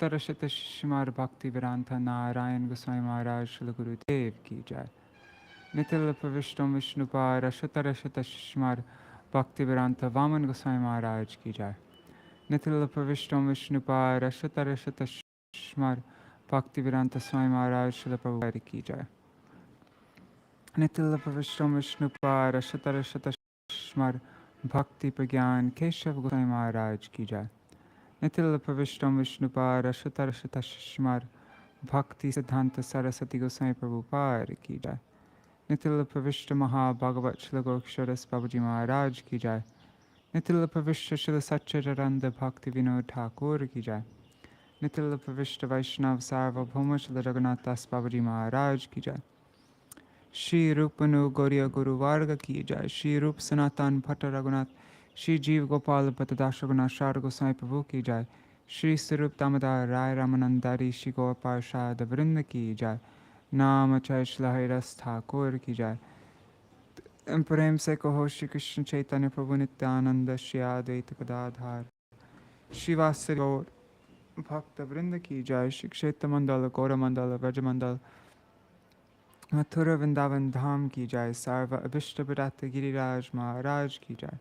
Ashtarashata Shimar Bhakti Vedanta Narayan Goswami Maharaj Srila Gurudev ki jai. Nitila Pravishtam Vishnupar Ashtarashata Shimar Bhakti Vedanta Vaman Goswami Maharaj ki jai. Nitila Pravishtam Vishnupar Ashtarashata Shimar Bhakti Vedanta Swami Maharaj Srila Prabhupada ki jai. Nitila Pravishtam Vishnupar Ashtarashata Shimar Bhakti Pragyan Keshav Goswami Maharaj ki jai. Nitila Pravishtam Vishnupar Ashtarashata Shimar Bhakti Siddhanta Saraswati Goswami Prabhupada ki jai. Nitila Pravishta Maha Bhagavat Srila Goksharas Babaji Maharaj ki jai. Nitila Pravishta Srila Satchidananda Bhakti Vinod Thakur ki jai. Nitila Pravishta Vaishnav Sarvabhauma Srila Raghunath Das Babaji Maharaj ki jai. Shri Rupanu Gauriya Guru Varga ki jai. Shri Rup Sanatan Bhatta Raghunath Shri Jeev Gopal Bhattadash Raghunath Shar Goswami Prabhu ki jai. Shri Sarup Damodar Rai Ramanandari Shri Gaur Parshad Vrinda ki jai. Nam Achay Shri Haridas Thakur ki jai. Prem se kaho Shri Krishna Chaitanya Prabhu Nityananda Shri Advaita Gadadhar Shri Vasari Gaur Bhakta Vrinda ki jai. Shri Kshetra Mandala Gaura Mandala Vraja Mandala Mathura Vrindavan Dham ki jai. Sarva Abhishta Bharata Giriraj Maharaj ki jai.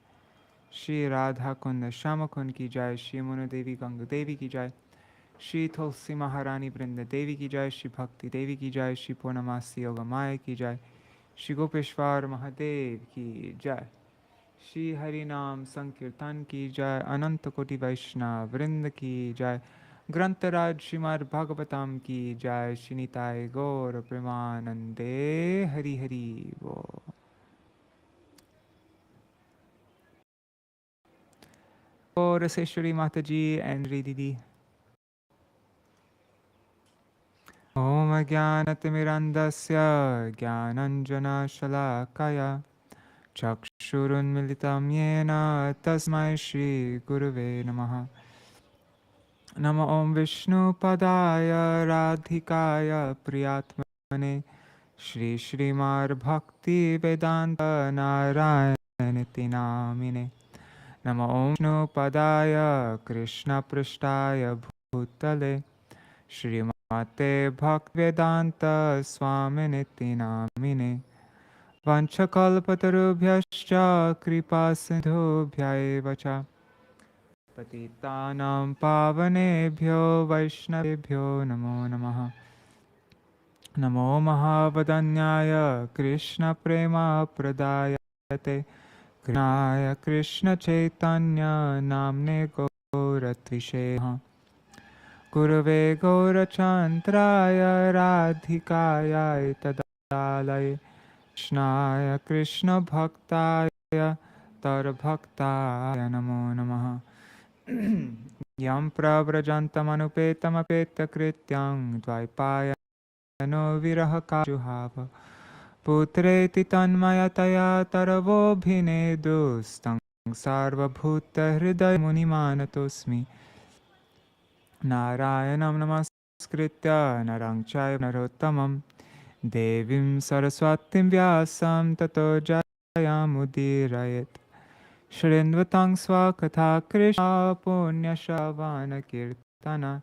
Shri Radha Kunda Shama Kund ki jai. Shri Mona Devi Ganga Devi ki jai. Shri Tulsi Maharani Vrinda Devi ki jai. Shri Bhakti Devi ki jai. Shri Purnamasi Yoga Maya ki jai. Shri Gopeshwar Mahadev ki jai. Shri Harinam Sankirtan ki jai. Ananta Koti Vaishnav Vrinda ki jai. Grantaraj Śrīmad-Bhāgavatam ki jai. Shri Nitai Gaur Premanande Hari Hari Bo. Raseshwari Mataji and Didi. Om Jnanatimirandasya Jnananjana Shalakaya Chakshurun Militam Yena Tasmai Shri Guruve Namaha. Nama Om Vishnu Padaya Radhikaya Priyatmane Shri Śrīmad Bhakti Vedanta Narayaniti Namine. Nama Om Vishnu Padaya Krishna Prishtaya Bhutale Shrimate Bhaktivedanta Swaminiti Namine. Vanchakalpatarubhyascha Kripa Sindhubhya Vacha Patitanam Pavanebhyo Vaishnavebhyo Namo Namaha. Namo Mahavadanyaya Krishna Prema Pradayate Krishnaya Krishna Chaitanya Namne Gauratvisheha Gurave Gaurachandraya Radhikaya Tadalaya Krishnaya Krishna Bhaktaya Tarbhaktaya Namo Namaha. Yam Pravrajantam Apeta Krityam Dvaipayano Viraha Juhava Putreti Tanmayataya Taravo Bhinedustang Sarva Bhuta Hridaya Munimanatosmi Narayanam Namaskritya Narang Chaiva Narottamam Devim Saraswatim Vyasam Tato Jayamudirayet Shrinvatang Swakatha Krishna Punya Shavana Kirtana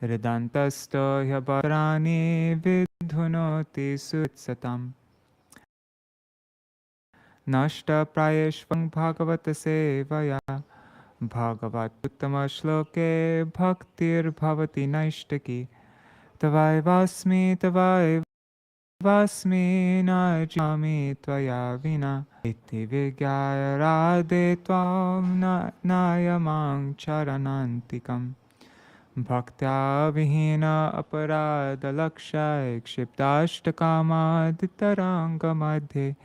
Ridantasto Hyabarani Vidhunoti Sutsatam Nashta Prayeshvang Bhagavata Sevaya Bhagavat Uttama Shloke Bhaktir Bhavati Naishtaki Tavai Vasmi Najami Tvaya Vina Iti Vigyaya Radhe Tvam Nayamang Charanantikam Bhaktya Vihina Aparada Lakshay Kshiptashtakama Ditaranga Madhe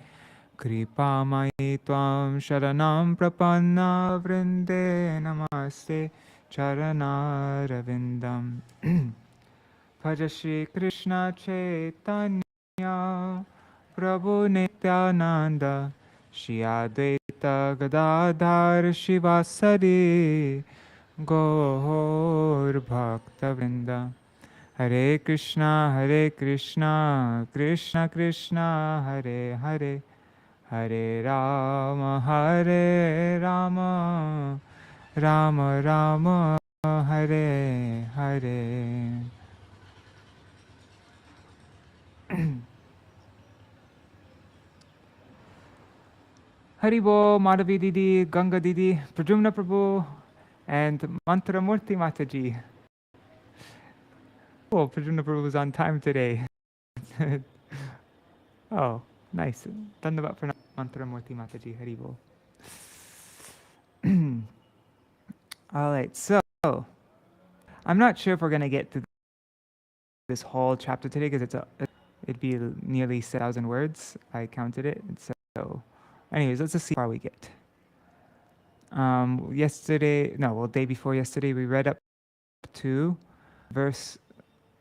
Kripa Mai Tvam Sharanam Prapanna Vrinde Namaste Charanaravindam. Bhaja Shri Krishna Chaitanya Prabhu Nityananda Shri Advaita Gadadhar Shivasari Gaur Bhakta Vrinda. Hare Krishna Krishna Krishna Hare Hare Hare Rama Rama Rama Rama Hare Hare. Haribo, Madhavi Didi, Ganga Didi, Prajumna Prabhu, and Mantramurti Mataji. Oh, Prajumna Prabhu was on time today. Oh, nice. Dhandavat for Mantramurti Mataji. Haribo. All right, so I'm not sure if we're going to get to this whole chapter today because it'd be nearly 7,000 words. I counted it. So anyways, let's just see how far we get. Day before yesterday, we read up to verse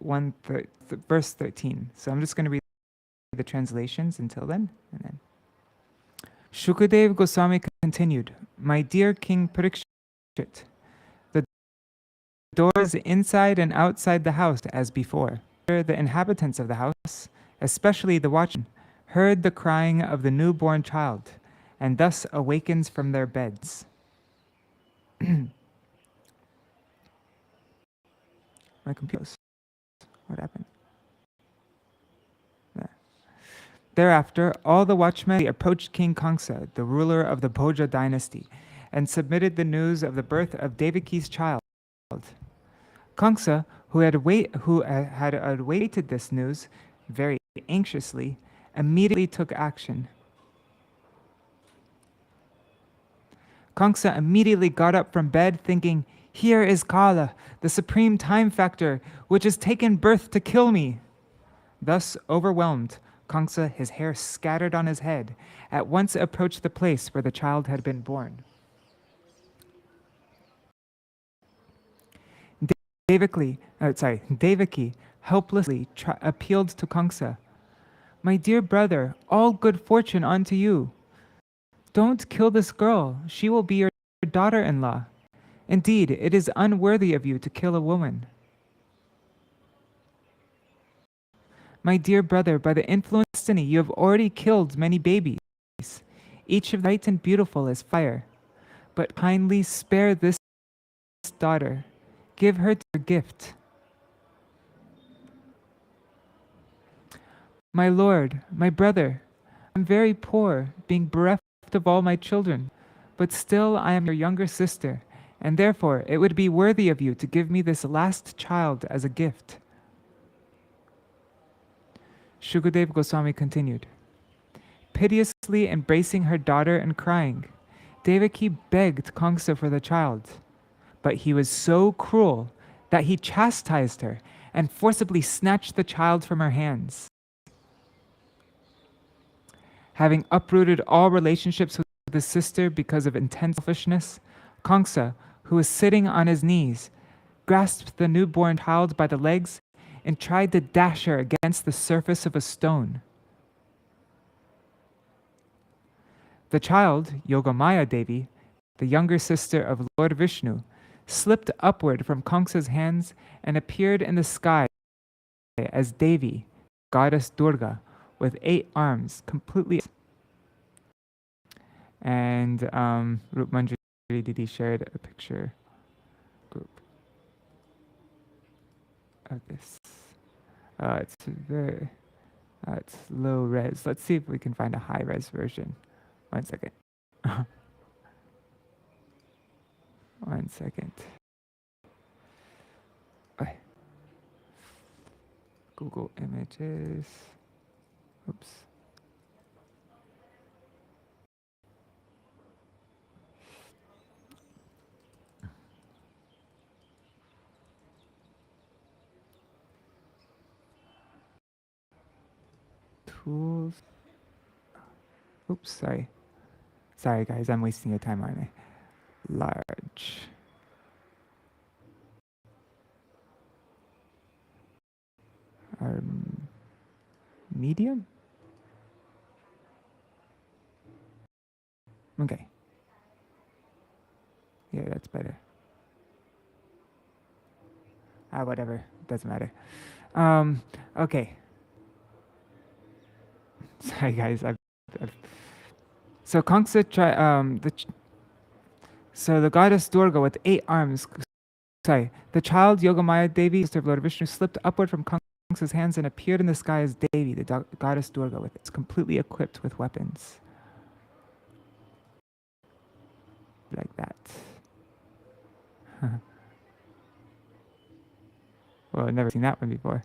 13. So I'm just going to read the translations until then. And then Shukadev Goswami continued, "My dear King Parikshit, the doors inside and outside the house as before. The inhabitants of the house, especially the watchmen, heard the crying of the newborn child, and thus awakens from their beds." My computer. What happened? There. Thereafter, all the watchmen approached King Kaṁsa, the ruler of the Bhoja dynasty, and submitted the news of the birth of Devaki's child. Kaṁsa, who had awaited this news very anxiously, immediately took action. Kaṁsa immediately got up from bed thinking, "Here is Kala, the supreme time factor, which has taken birth to kill me." Thus overwhelmed, Kaṁsa, his hair scattered on his head, at once approached the place where the child had been born. Devaki helplessly appealed to Kaṁsa, "My dear brother, all good fortune unto you. Don't kill this girl. She will be your daughter-in-law. Indeed, it is unworthy of you to kill a woman. My dear brother, by the influence of destiny, you have already killed many babies, each of bright and beautiful as fire. But kindly spare this daughter. Give her to your gift." "My lord, my brother, I'm very poor, being bereft of all my children, but still I am your younger sister, and therefore it would be worthy of you to give me this last child as a gift." Shukadev Goswami continued, piteously embracing her daughter and crying, Devaki begged Kaṁsa for the child, but he was so cruel that he chastised her and forcibly snatched the child from her hands. Having uprooted all relationships with his sister because of intense selfishness, Kaṁsa, who was sitting on his knees, grasped the newborn child by the legs and tried to dash her against the surface of a stone. The child, Yogamaya Devi, the younger sister of Lord Vishnu, slipped upward from Kaṁsa's hands and appeared in the sky as Devi, goddess Durga, with 8 arms, completely. And Rup Manjari Didi shared a picture group of this. It's low res. Let's see if we can find a high res version. 1 second. 1 second. Google Images. Oops. Tools. Oops, sorry. Sorry guys, I'm wasting your time, aren't I? Large. Medium? Okay. Yeah, that's better. Whatever, doesn't matter. Okay. Sorry guys, so Kaṁsa so the goddess Durga with 8 arms The child Yogamaya Devi, sister of Lord Vishnu, slipped upward from Kamsa's hands and appeared in the sky as Devi, the goddess Durga, with it's completely equipped with weapons. Like that. Well, I've never seen that one before.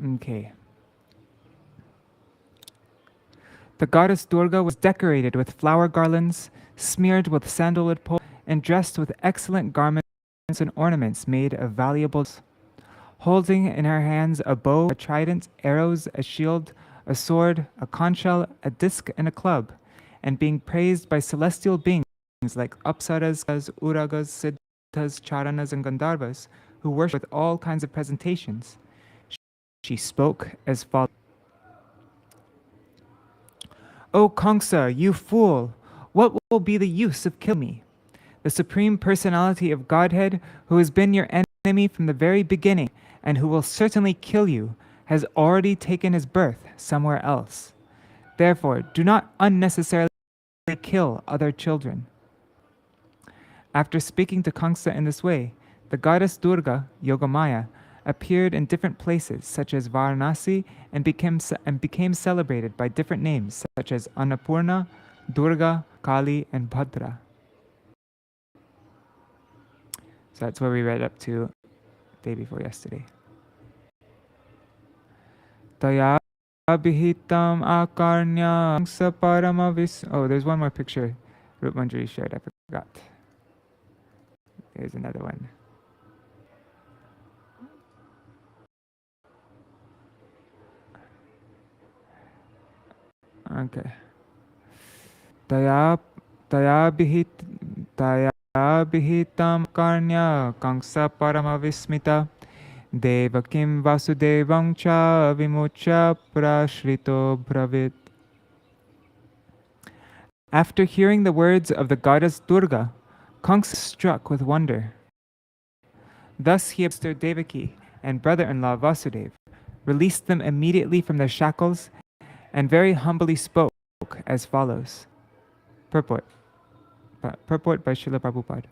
Okay. The goddess Durga was decorated with flower garlands, smeared with sandalwood pulp, and dressed with excellent garments and ornaments made of valuables, holding in her hands a bow, a trident, arrows, a shield, a sword, a conch shell, a disc, and a club, and being praised by celestial beings like Apsaras, Uragas, Siddhas, Charanas, and Gandharvas, who worship with all kinds of presentations. She spoke as follows. O Kaṁsa, you fool! What will be the use of killing me? The Supreme Personality of Godhead, who has been your enemy from the very beginning, and who will certainly kill you, has already taken his birth somewhere else. Therefore, do not unnecessarily kill other children. After speaking to Kaṁsa in this way, the goddess Durga, Yogamaya, appeared in different places, such as Varanasi, and became celebrated by different names, such as Annapurna, Durga, Kali, and Bhadra. So that's where we read up to day before yesterday. Taya Bihitam Akarnya Kaṁsa Paramavis. Oh, there's one more picture Rup Manjari shared. I forgot. There's another one. Okay. Taya bihitam karnya Kaṁsa paramavismita devakim vasudevang cha vimucha prashrito bravit. After hearing the words of the goddess Durga, Kaṁsa was struck with wonder. Thus he observed Devaki and brother-in-law Vasudeva, released them immediately from their shackles, and very humbly spoke as follows. Purport by Srila Prabhupada.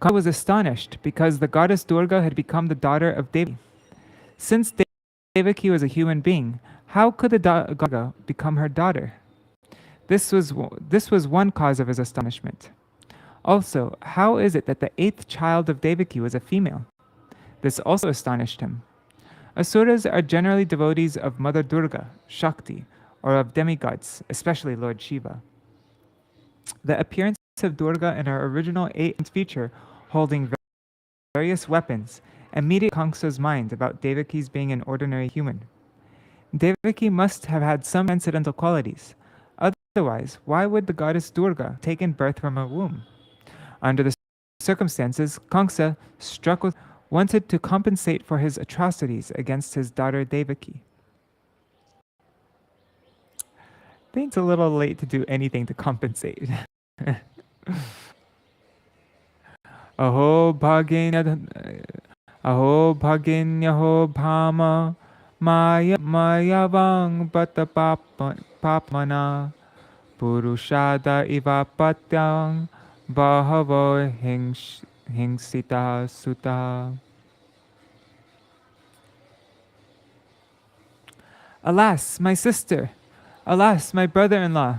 Kaṁsa was astonished because the goddess Durga had become the daughter of Devaki. Since Devaki was a human being, how could the Durga become her daughter? This was one cause of his astonishment. Also, how is it that the 8th child of Devaki was a female? This also astonished him. Asuras are generally devotees of Mother Durga, Shakti, or of demigods, especially Lord Shiva. The appearance of Durga in her original 8th feature, holding various weapons, immediately Kaṁsa's mind about Devaki's being an ordinary human. Devaki must have had some transcendental qualities. Otherwise, why would the goddess Durga have taken birth from her womb? Under the circumstances, Kaṁsa, struck with, wanted to compensate for his atrocities against his daughter Devaki. I think it's a little late to do anything to compensate. Aho bhaginyaho bhama mayavang bata papmana purushada iva patyang bahavo hingsita sutta. Alas, my sister! Alas, my brother-in-law!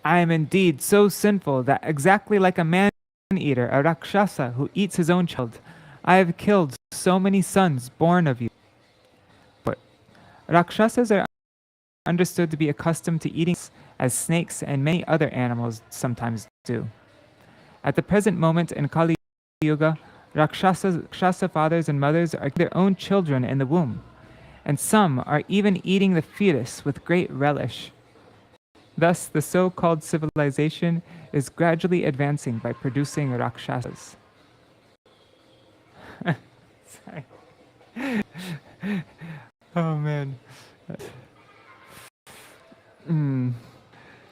I am indeed so sinful that exactly like a man-eater, a Rakshasa who eats his own child, I have killed so many sons born of you. But Rakshasas are understood to be accustomed to eating as snakes and many other animals sometimes do. At the present moment in Kali Yuga, Rakshasa fathers and mothers are their own children in the womb, and some are even eating the fetus with great relish. Thus, the so-called civilization is gradually advancing by producing Rakshasas. Sorry. Oh man.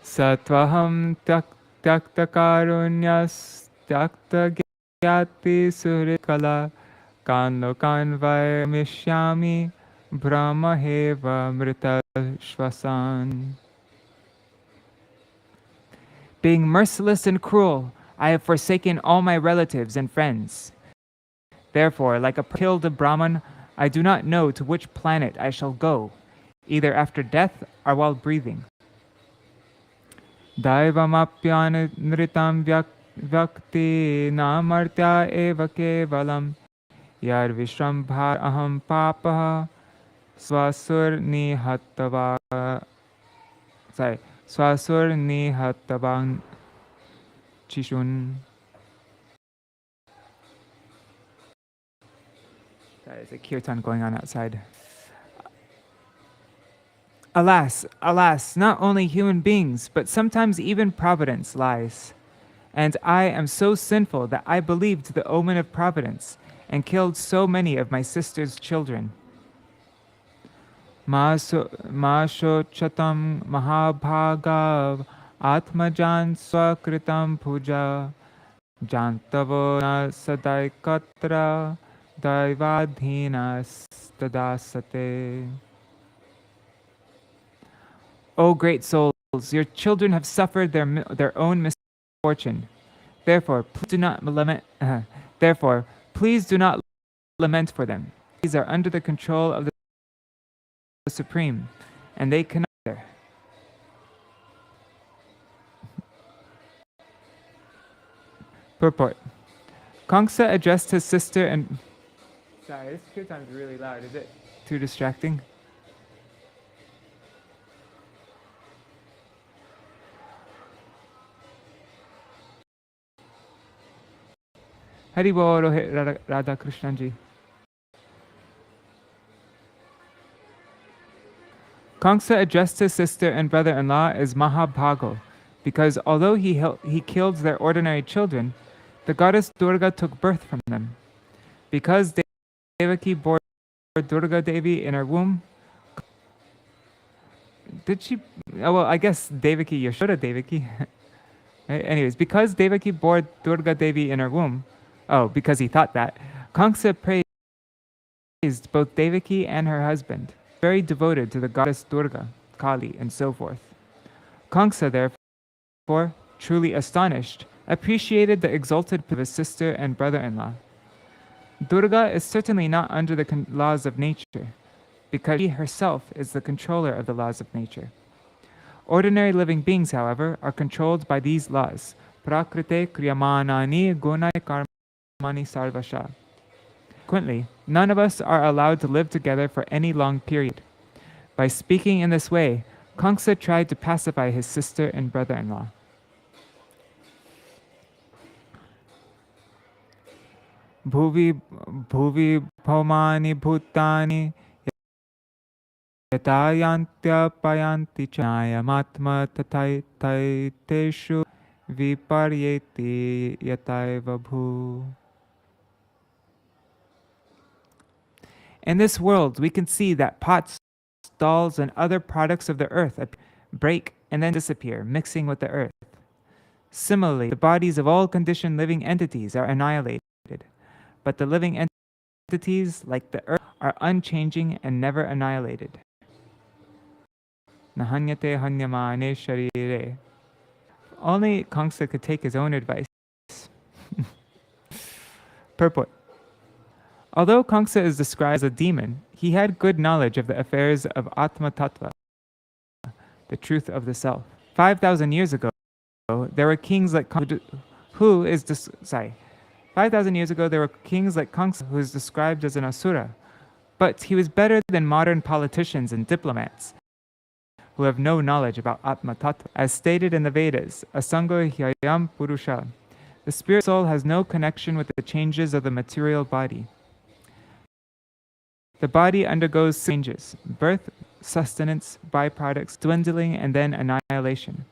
Satvaham takta karunyas takta yati surikala kanlokan vaimishyami brahmaheva mrita shvasan. Being merciless and cruel, I have forsaken all my relatives and friends. Therefore, like a killed Brahman, I do not know to which planet I shall go, either after death or while breathing. Daivamapyan nritam vyakti namartya eva kevalam yar vishrambhar aham papaha swasur nihatava swasur nihatavang chishun. There's a kirtan going on outside. Alas, alas, not only human beings, but sometimes even providence lies. And I am so sinful that I believed the omen of providence and killed so many of my sister's children. Ma shochatam mahabhagav atmajan swakritam puja jantavo na sadaikatra daivadhina stadasate. O great souls, your children have suffered their own misfortune. Therefore, please do not lament. Therefore, please do not lament for them. These are under the control of the Supreme, and they cannot either. Purport. Kaṁsa addressed his sister and... Sorry, this kirtan is really loud. Is it too distracting? Hari Bol Rohit Radha Krishnan ji. Kaṁsa addressed his sister and brother-in-law as Mahabhago, because although he killed their ordinary children, the goddess Durga took birth from them. Because Devaki bore Durga Devi in her womb, did she? Oh, well, I guess Devaki, Yashoda Devaki. Anyways, because Devaki bore Durga Devi in her womb, because he thought that, Kaṁsa praised both Devaki and her husband, very devoted to the goddess Durga, Kali, and so forth. Kaṁsa, therefore, truly astonished, appreciated the exalted of his sister and brother-in-law. Durga is certainly not under the laws of nature, because she herself is the controller of the laws of nature. Ordinary living beings, however, are controlled by these laws. Prakrite kriyamanani gunai karmani sarvasha. Consequently, none of us are allowed to live together for any long period. By speaking in this way, Kaṁsa tried to pacify his sister and brother-in-law. Bhuvi bhaumani bhutani yatayantya payanti chayamatma tathaiteshu viparyeti yataiva bhu. In this world, we can see that pots, stalls, and other products of the earth break and then disappear, mixing with the earth. Similarly, the bodies of all conditioned living entities are annihilated, but the living entities, like the earth, are unchanging and never annihilated. Nahanyate hanyamane sharire. Only Kaṁsa could take his own advice. Purport. Although Kaṁsa is described as a demon, he had good knowledge of the affairs of Atma Tattva, the truth of the self. 5,000 years ago, there were kings like Kaṁsa, 5,000 years ago, there were kings like Kaṁsa, who is described as an asura, but he was better than modern politicians and diplomats, who have no knowledge about Atma Tattva. As stated in the Vedas, Asango Hyayam Purusha, the spirit soul has no connection with the changes of the material body. The body undergoes changes: birth, sustenance, byproducts, dwindling, and then annihilation.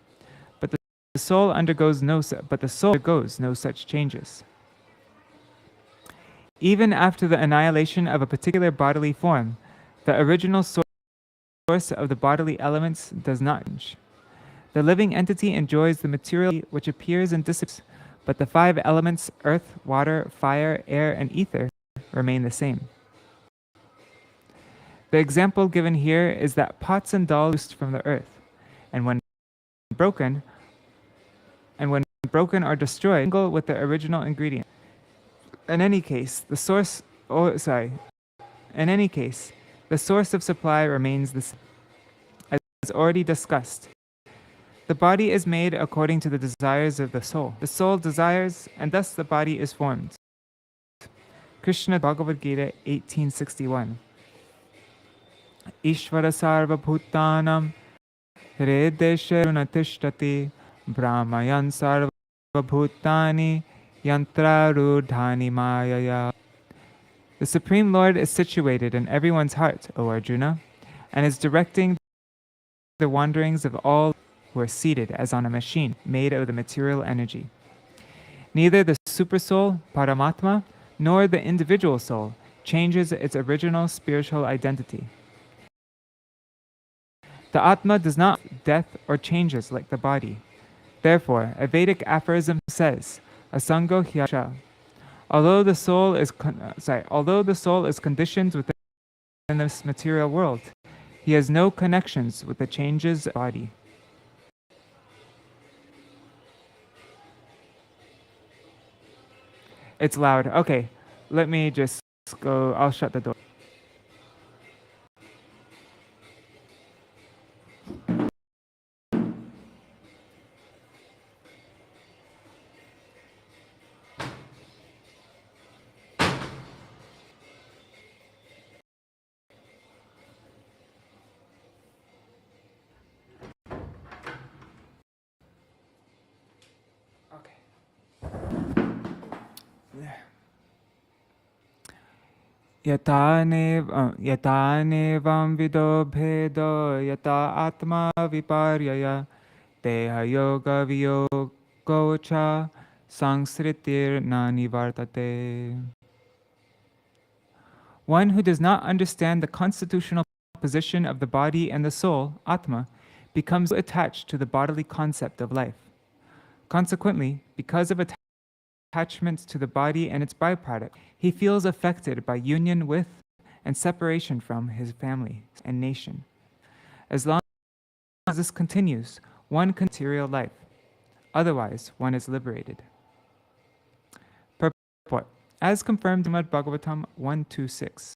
But the soul undergoes no such changes. Even after the annihilation of a particular bodily form, the original source of the bodily elements does not change. The living entity enjoys the material which appears and disappears, but the five elements, earth, water, fire, air, and ether, remain the same. The example given here is that pots and dolls loosed from the earth, and when broken or destroyed, mingle with the original ingredient. In any case, the source of supply remains the same. As already discussed, the body is made according to the desires of the soul. The soul desires, and thus the body is formed. Śrīmad-Bhāgavad Gita 18:61. Ishvara sarva bhutanam hridesha runatishtati brahmayan sarva bhutani yantrarudhani mayaya. The Supreme Lord is situated in everyone's heart, O Arjuna, and is directing the wanderings of all who are seated as on a machine made of the material energy. Neither the supersoul, Paramatma, nor the individual soul changes its original spiritual identity. The Atma does not death or changes like the body. Therefore, a Vedic aphorism says, Asango hyasha. Although the soul is conditioned within this material world, he has no connections with the changes of the body. It's loud. Okay, let me just go. I'll shut the door. Yata nevam vido bhedo yata atma viparyaya teha yoga viyogo cha sangsritir nani vartate. One who does not understand the constitutional position of the body and the soul, Atma, becomes attached to the bodily concept of life. Consequently, because of attachment to the body and its byproduct, he feels affected by union with and separation from his family and nation. As long as this continues, one can material life. Otherwise, one is liberated. Purport. As confirmed in Śrīmad-Bhāgavatam 1.2.6,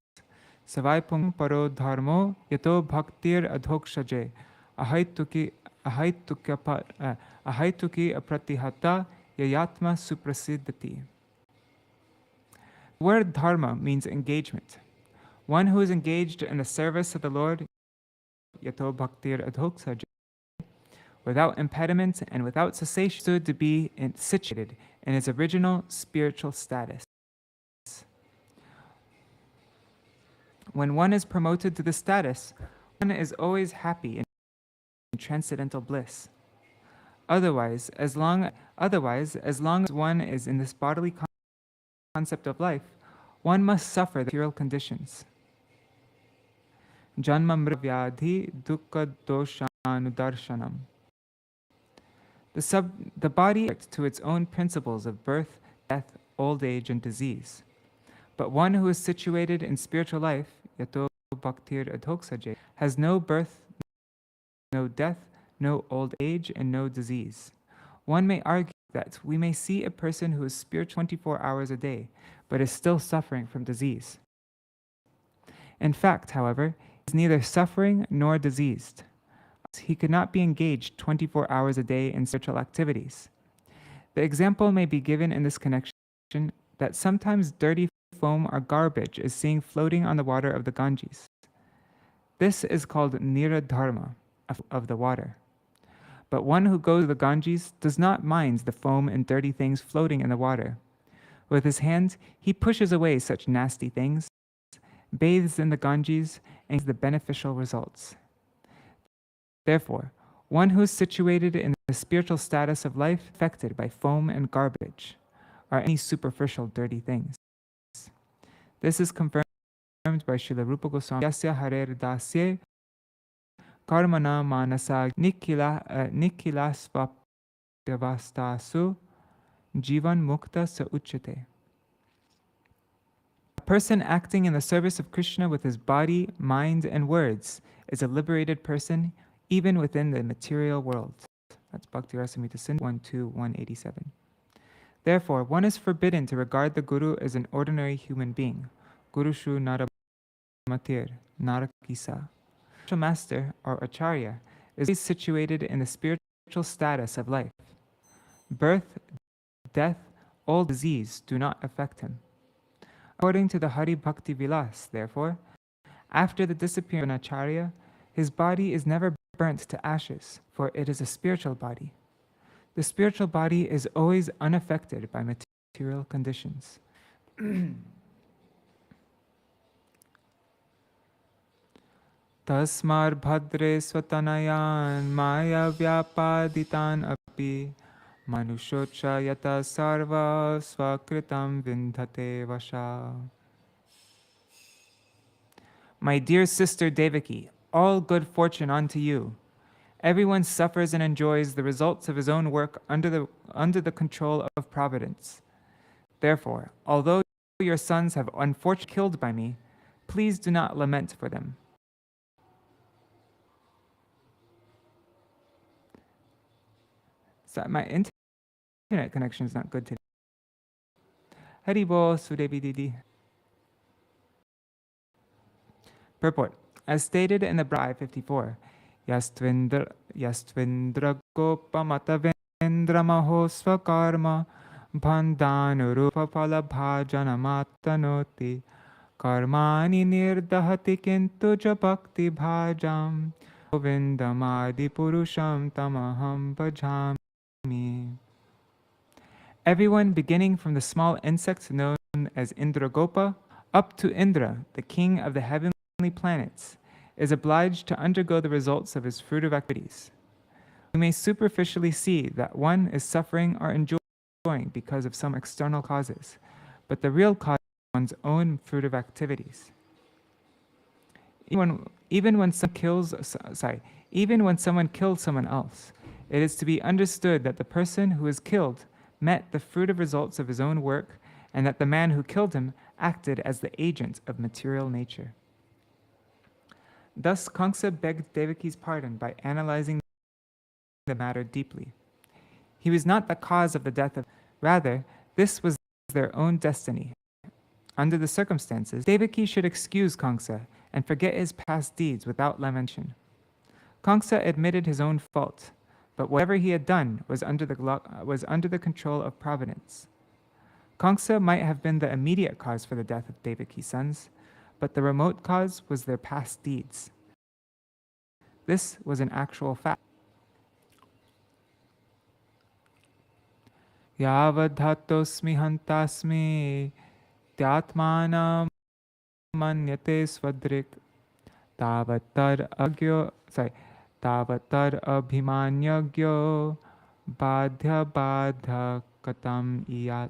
Savaipung paro dharmo yato bhaktir adhokshaje ahaituki apratihata yayatma suprasiddhati. The word dharma means engagement. One who is engaged in the service of the Lord, yato bhaktir adhokshaje, without impediment and without cessation, stood to be situated in his original spiritual status. When one is promoted to this status, one is always happy in transcendental bliss. Otherwise, as long as one is in this bodily concept of life, one must suffer the material conditions. Janma mrivyadhi dukkha doshanudarshanam. The body to its own principles of birth, death, old age, and disease. But one who is situated in spiritual life, yato bhaktir adhoksaje, has no birth, no death, no old age, and no disease. One may argue that we may see a person who is spiritual 24 hours a day, but is still suffering from disease. In fact, however, he is neither suffering nor diseased. He could not be engaged 24 hours a day in spiritual activities. The example may be given in this connection that sometimes dirty foam or garbage is seen floating on the water of the Ganges. This is called niradharma, of the water. But one who goes to the Ganges does not mind the foam and dirty things floating in the water. With his hands, he pushes away such nasty things, bathes in the Ganges, and gets the beneficial results. Therefore, one who is situated in the spiritual status of life affected by foam and garbage, or any superficial dirty things. This is confirmed by Srila Rupa Goswami. Yasya harer dasye karmana manasa nikilasvapyavastasu jivan mukta sa uchyate. A person acting in the service of Krishna with his body, mind, and words is a liberated person even within the material world. That's Bhakti Rasamrita Sindhu 1.2.187. Therefore, one is forbidden to regard the Guru as an ordinary human being. Gurushu nara matir, nara kisa. The master, or acharya, is situated in the spiritual status of life. Birth, death, old disease do not affect him. According to the Hari Bhakti Vilas, therefore, after the disappearance of an acharya, his body is never burnt to ashes, for it is a spiritual body. The spiritual body is always unaffected by material conditions. Tasmar bhadre swatanayan maya vyapaditan api manushocha yata sarva swakritam vindhate vasha. My dear sister Devaki, all good fortune unto you. Everyone suffers and enjoys the results of his own work under the control of providence. Therefore, although your sons have unfortunately been killed by me, please do not lament for them. So my internet connection is not good today. Haribo Sudevi Didi. Purport. As stated in the Bhagavad 54, Yastvindra Gopamata Vendra Maho Swakarma Bandhanurupa Phala Bhajana Matanoti Karmani Nirdahati Kintu Ja Bhakti Bhajam Govindamadi Purusham Tamaham Bhajami. Everyone beginning from the small insect known as Indragopa up to Indra, the king of the heavenly planets, is obliged to undergo the results of his fruitive activities. We may superficially see that one is suffering or enjoying because of some external causes, but the real cause is one's own fruitive activities. Even when someone kills someone else, it is to be understood that the person who is killed met the fruitive results of his own work, and that the man who killed him acted as the agent of material nature. Thus, Kaṁsa begged Devaki's pardon by analyzing the matter deeply. He was not the cause of the death of, rather, this was their own destiny. Under the circumstances, Devaki should excuse Kaṁsa and forget his past deeds without lamentation. Kaṁsa admitted his own fault, but whatever he had done was under the control of providence. Kaṁsa might have been the immediate cause for the death of Devaki's sons, but the remote cause was their past deeds. This was an actual fact. Yavadhatosmi hantasmi tyatmanam manyate swadrik tavatar abhimanyagyo badhya katam iyat.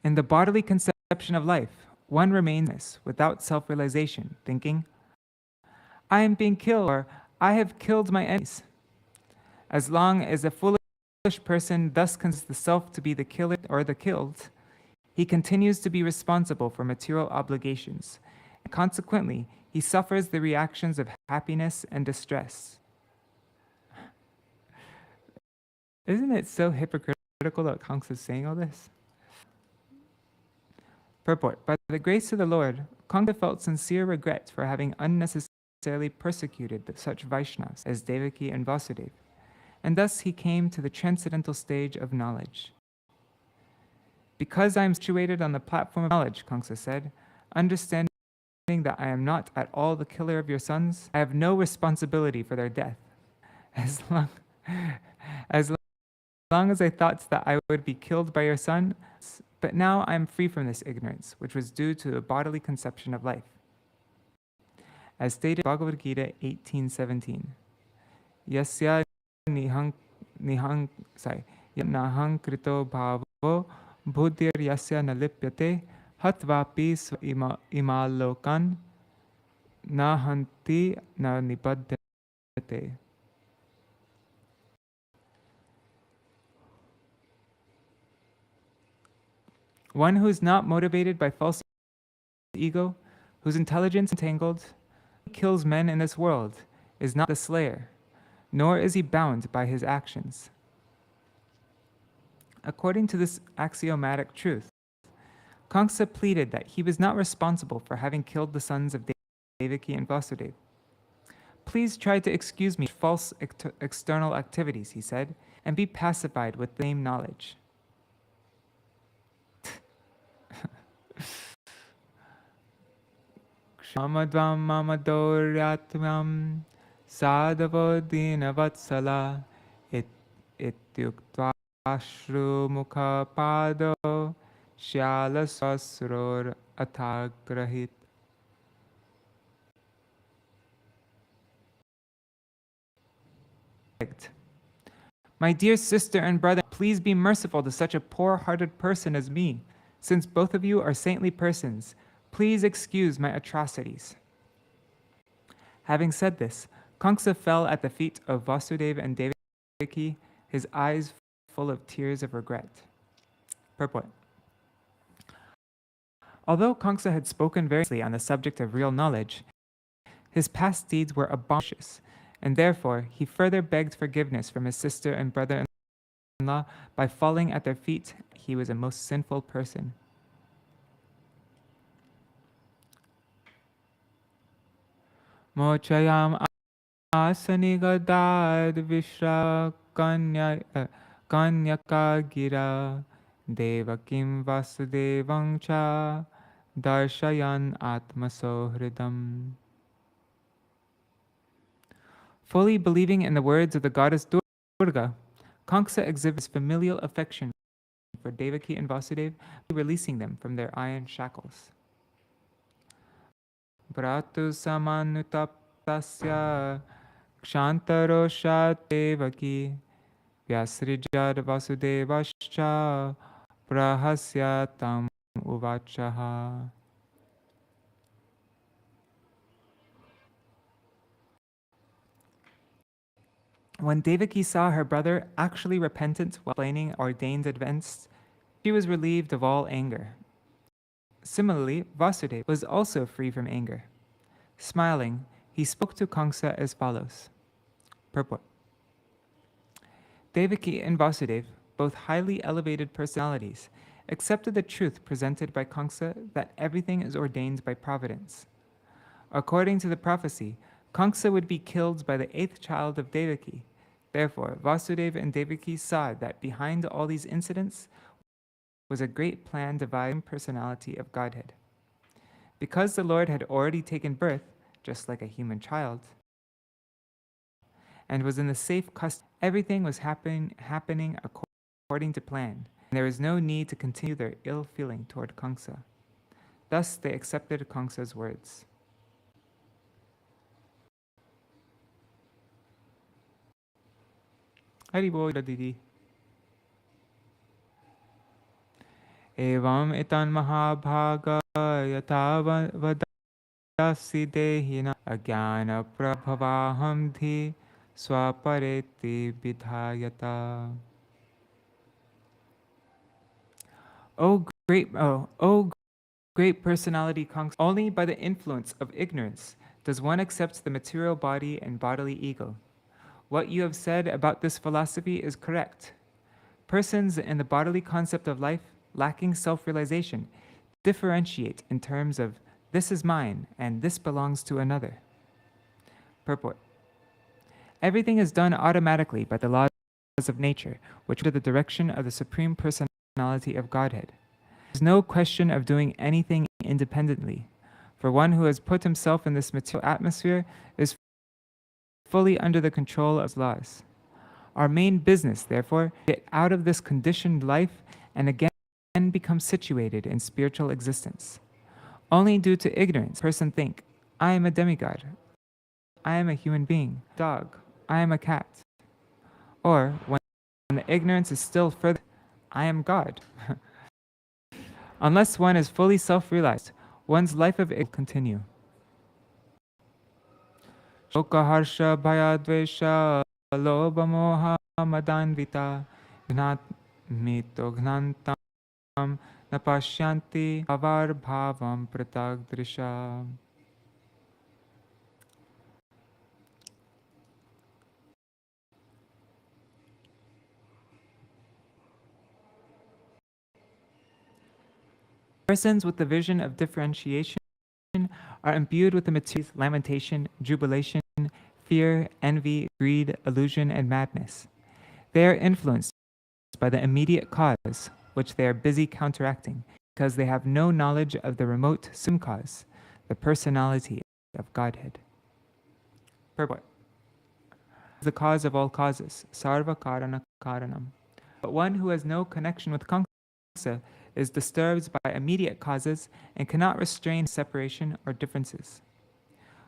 In the bodily conception of life, one remains without self-realization, thinking, I am being killed, or I have killed my enemies. As long as a foolish person thus considers the self to be the killer or the killed, he continues to be responsible for material obligations, and consequently, he suffers the reactions of happiness and distress. Isn't it so hypocritical that Kaṁsa is saying all this? Purport. By the grace of the Lord, Kaṁsa felt sincere regret for having unnecessarily persecuted such Vaishnavas as Devaki and Vasudeva, and thus he came to the transcendental stage of knowledge. Because I am situated on the platform of knowledge, Kaṁsa said, understanding that I am not at all the killer of your sons, I have no responsibility for their death. As long as I thought that I would be killed by your son, but now I am free from this ignorance, which was due to a bodily conception of life. As stated in Bhagavad Gita 18:17, Yasya nahang krito bhavo buddhir yasya nalipyate hatvapi imalokan nahanti na nipadyate. One who is not motivated by false ego, whose intelligence is entangled, kills men in this world, is not the slayer, nor is he bound by his actions. According to this axiomatic truth, Kaṁsa pleaded that he was not responsible for having killed the sons of Devaki and Vasudeva. Please try to excuse me false external activities, he said, and be pacified with the same knowledge. Kshamadvam mamadoryatmam sadavo dinavatsala ityuktva ashru mukha pado shyala sasror athagrahit. My dear sister and brother, please be merciful to such a poor-hearted person as me. Since both of you are saintly persons, please excuse my atrocities. Having said this, Kaṁsa fell at the feet of Vasudeva and Devaki, his eyes full of tears of regret. Purport. Although Kaṁsa had spoken very clearly on the subject of real knowledge, his past deeds were abominable, and therefore he further begged forgiveness from his sister and brother-in-law by falling at their feet. He was a most sinful person. Mochayam asanigadad vishra kanyaka gira devakim vasudevang cha darshayan atmasohridam. Fully believing in the words of the goddess Durga, Kaṁsa exhibits familial affection for Devaki and Vasudeva, releasing them from their iron shackles. Bratu samanutaptasya kshantarosha Devaki vyasrijad vasudevascha prahasya tam uvachaha. When Devaki saw her brother actually repentant while explaining ordained events, she was relieved of all anger. Similarly, Vasudeva was also free from anger. Smiling, he spoke to Kaṁsa as follows. Purport. Devaki and Vasudeva, both highly elevated personalities, accepted the truth presented by Kaṁsa that everything is ordained by providence. According to the prophecy, Kaṁsa would be killed by the 8th child of Devaki. Therefore, Vasudeva and Devaki saw that behind all these incidents was a great plan dividing personality of Godhead. Because the Lord had already taken birth, just like a human child, and was in the safe custody, everything was happening according to plan, and there was no need to continue their ill feeling toward Kaṁsa. Thus, they accepted Kaṁsa's words. Haribol Didi. Evam itan mahabhaga yata vadasi dehina agyana prabhavaham dhi swapareti vidhayata. O great personality Kaṁsa, only by the influence of ignorance does one accept the material body and bodily ego. What you have said about this philosophy is correct. Persons in the bodily concept of life, lacking self-realization, differentiate in terms of this is mine and this belongs to another. Purport. Everything is done automatically by the laws of nature, which are the direction of the Supreme Personality of Godhead. There is no question of doing anything independently, for one who has put himself in this material atmosphere is fully under the control of laws. Our main business, therefore, is to get out of this conditioned life and again become situated in spiritual existence. Only due to ignorance, a person think, I am a demigod, I am a human being, dog, I am a cat. Or when the ignorance is still further, I am God. Unless one is fully self-realized, one's life of ignorance will continue. Shokaharsha bhayadvesha lobha moha madanvita gnat mito gnantam napashyanti avar bhavam pratagdrisha. Persons with the vision of differentiation are imbued with the materials, lamentation, jubilation, fear, envy, greed, illusion, and madness. They are influenced by the immediate cause, which they are busy counteracting, because they have no knowledge of the remote supreme cause, the personality of Godhead. Purport. The cause of all causes, sarva karana karanam. But one who has no connection with Kaṁsa is disturbed by immediate causes and cannot restrain separation or differences.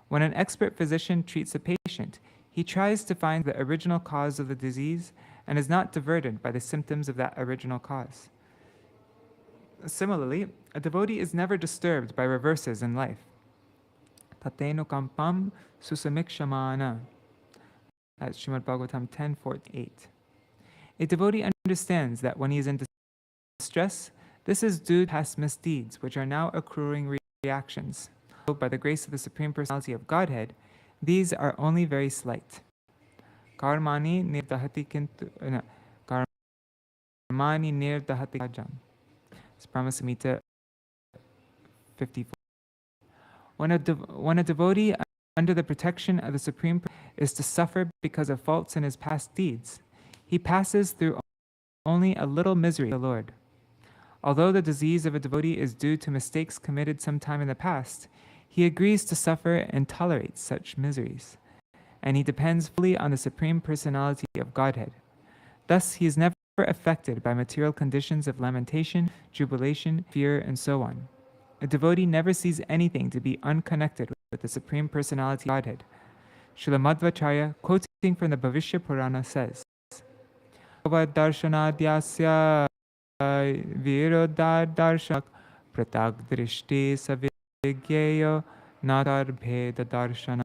When an expert physician treats a patient, he tries to find the original cause of the disease and is not diverted by the symptoms of that original cause. Similarly, a devotee is never disturbed by reverses in life. Tateno kampam susamikshamana. That's Śrīmad-Bhāgavatam 10:48. A devotee understands that when he is in distress, this is due to past misdeeds, which are now accruing reactions. By the grace of the Supreme Personality of Godhead, these are only very slight. Karmani nirdahati kintu karmani nirdahati kajam. It's Brahma-samhita 54. When a devotee under the protection of the Supreme is to suffer because of faults in his past deeds, he passes through only a little misery to the Lord. Although the disease of a devotee is due to mistakes committed sometime in the past, he agrees to suffer and tolerates such miseries, and he depends fully on the Supreme Personality of Godhead. Thus, he is never affected by material conditions of lamentation, jubilation, fear, and so on. A devotee never sees anything to be unconnected with the Supreme Personality of Godhead. Srila Madhvacharya, quoting from the Bhavishya Purana, says, Darshanadhyasya virodar darshak pratag drishti savigyeyo nadar bheda darshana.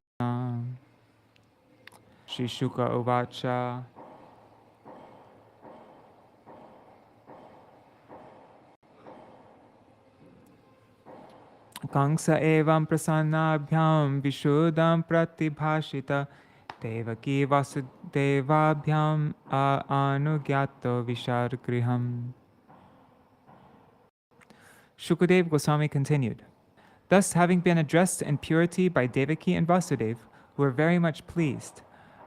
Shri Shuka Uvacha. Kaṁsa evam prasannabhyam vishuddham pratibhashita devaki vasudevabhyam anugyato vishargriham. Shukadev Goswami continued, thus having been addressed in purity by Devaki and Vasudev, who were very much pleased,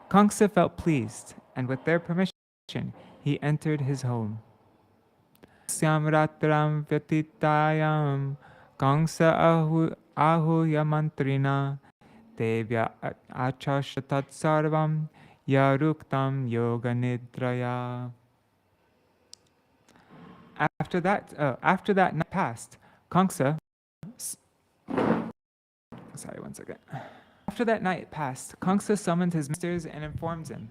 Kaṁsa felt pleased, and with their permission, he entered his home. Syam ratram vyatitayam Kaṁsa ahuya mantrina devya achashtat sarvam yaruktam yoga nidraya. After that night passed, Kaṁsa. After that night passed, Kaṁsa summoned his masters and informed them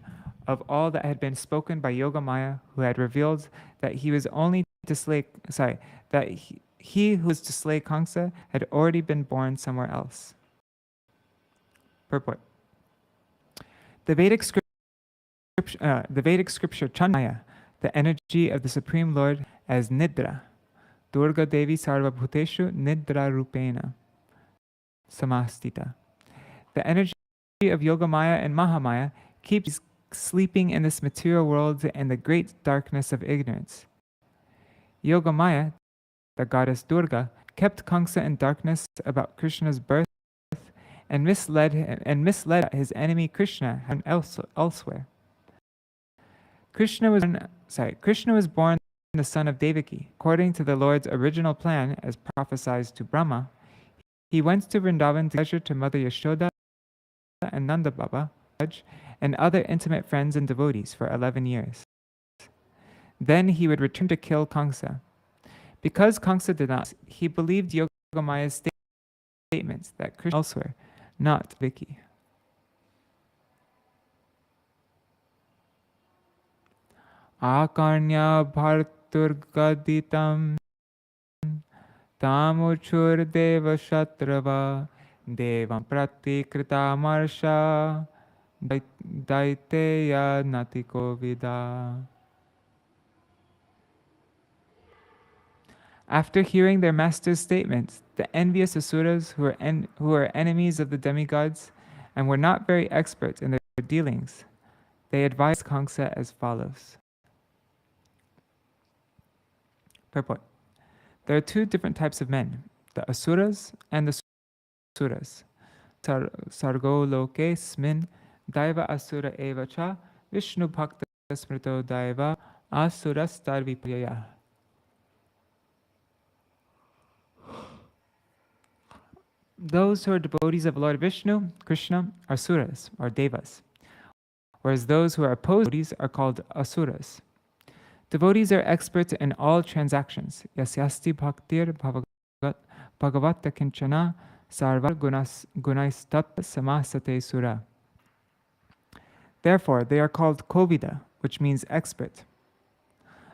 of all that had been spoken by Yogamaya, who had revealed that he was only to slay. He who was to slay Kaṁsa had already been born somewhere else. Purport. The Vedic scripture Chandaya, the energy of the Supreme Lord, as Nidra, Durga Devi Sarva Bhuteshu Nidra Rupena Samastita. The energy of Yogamaya and Mahamaya keeps sleeping in this material world in the great darkness of ignorance. Yogamaya, the goddess Durga, kept Kaṁsa in darkness about Krishna's birth and misled his enemy Krishna elsewhere. Krishna was born the son of Devaki. According to the Lord's original plan, as prophesied to Brahma, he went to Vrindavan to pleasure to Mother Yashoda and Nanda Baba and other intimate friends and devotees for 11 years. Then he would return to kill Kaṁsa. Because Kaṁsa did not, he believed Yogamaya's statements that Krishna elsewhere, not Devaki. Akarnya bharturgaditam tamuchur deva shatrava Devam Pratikrita Marsha Daiteya Natiko Vida. After hearing their master's statements, the envious asuras, who were enemies of the demigods and were not very expert in their dealings, they advised Kaṁsa as follows. Purport. There are two different types of men, the asuras and the suras. Sargo loke smin daiva asura eva cha Vishnu bhakta smrito daiva asuras tarvipayaya. Those who are devotees of Lord Vishnu, Krishna, are suras, or devas, whereas those who are opposed devotees are called asuras. Devotees are experts in all transactions. Yasyasti bhaktir bhagavata kinchana sarva gunaistat samasate sura. Therefore, they are called kovida, which means expert.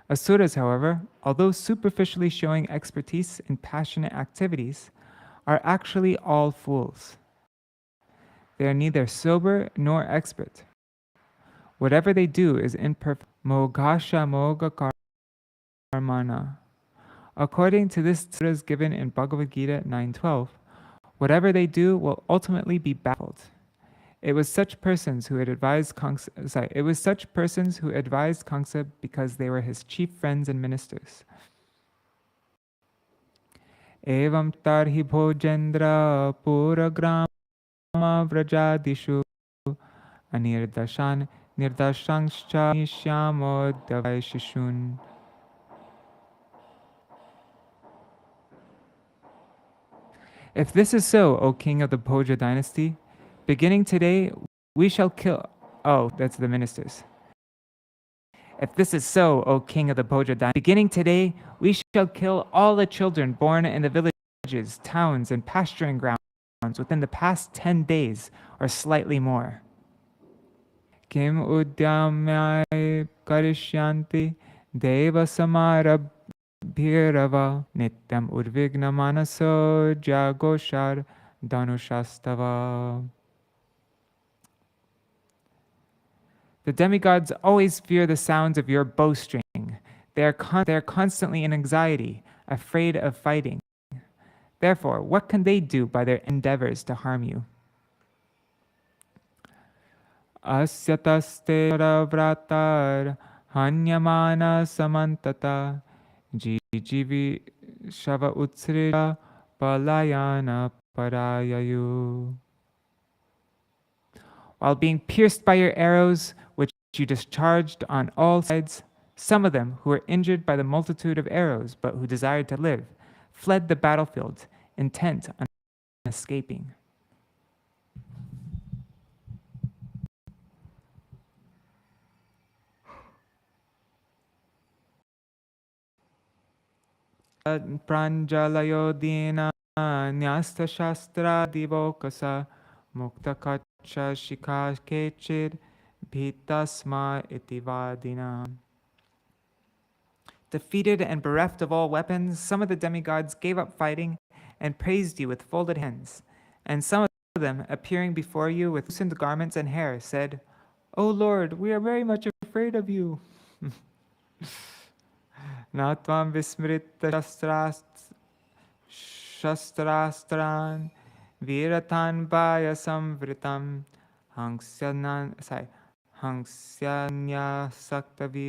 Asuras, however, although superficially showing expertise in passionate activities, are actually all fools. They are neither sober nor expert. Whatever they do is imperfect. Mogasha moga karmana. According to this suras given in Bhagavad Gita 9:12, whatever they do will ultimately be baffled. It was such persons who advised Kaṁsa because they were his chief friends and ministers. Evam tarhi bhojendra puragrama vrajadishu anirdashan nirdashangscha nishyamo davaishishun. If this is so, O king of the Bhoja dynasty, beginning today we shall kill... Oh, that's the ministers. If this is so, O king of the Bhoja dynasty, beginning today we shall kill all the children born in the villages, towns, and pasturing grounds within the past 10 days, or slightly more. Kim udyamyai karishyanti deva samarabhirava nityam urvigna manaso jagoshar dhanushastava. The demigods always fear the sounds of your bowstring. They are constantly in anxiety, afraid of fighting. Therefore, what can they do by their endeavors to harm you? Asyataste vratar hanyamana samantata jijivi shava utsrija palayana parayayu. While being pierced by your arrows, which you discharged on all sides, some of them, who were injured by the multitude of arrows but who desired to live, fled the battlefield, intent on escaping. Pranjalayo dina nyasta shastra divokasa mukta Shika kechid bhitasma itivadina. Defeated and bereft of all weapons, some of the demigods gave up fighting and praised you with folded hands, and some of them, appearing before you with loosened garments and hair, said, "O Lord, we are very much afraid of you." Natvam vismrita shastrastran Viratan baya samvritam hangsyanya saktavi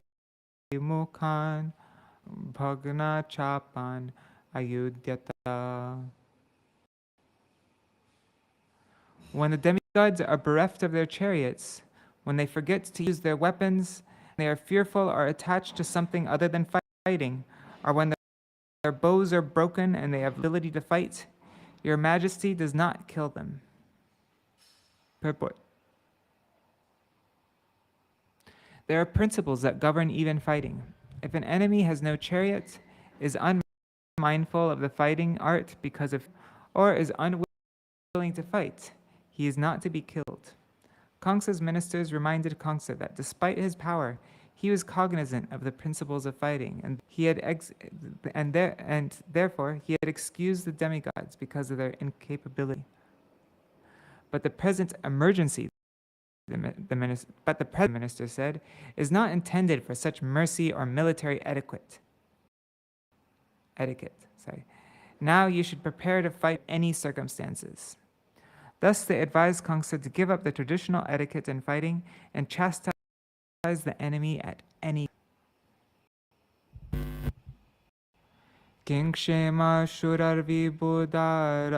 mukhan bhagna chapan ayudhyata. When the demigods are bereft of their chariots, when they forget to use their weapons, they are fearful or attached to something other than fighting, or when their bows are broken and they have ability to fight, your Majesty does not kill them. Purport. There are principles that govern even fighting. If an enemy has no chariot, is unmindful of the fighting art because of, or is unwilling to fight, he is not to be killed. Kaṁsa's ministers reminded Kaṁsa that despite his power, he was cognizant of the principles of fighting, and therefore he had excused the demigods because of their incapability. But the present emergency, the minister said, is not intended for such mercy or military etiquette. Now you should prepare to fight any circumstances. Thus they advised Kaṁsa to give up the traditional etiquette in fighting and chastise the enemy at any. Kingshema shurarvi bodhar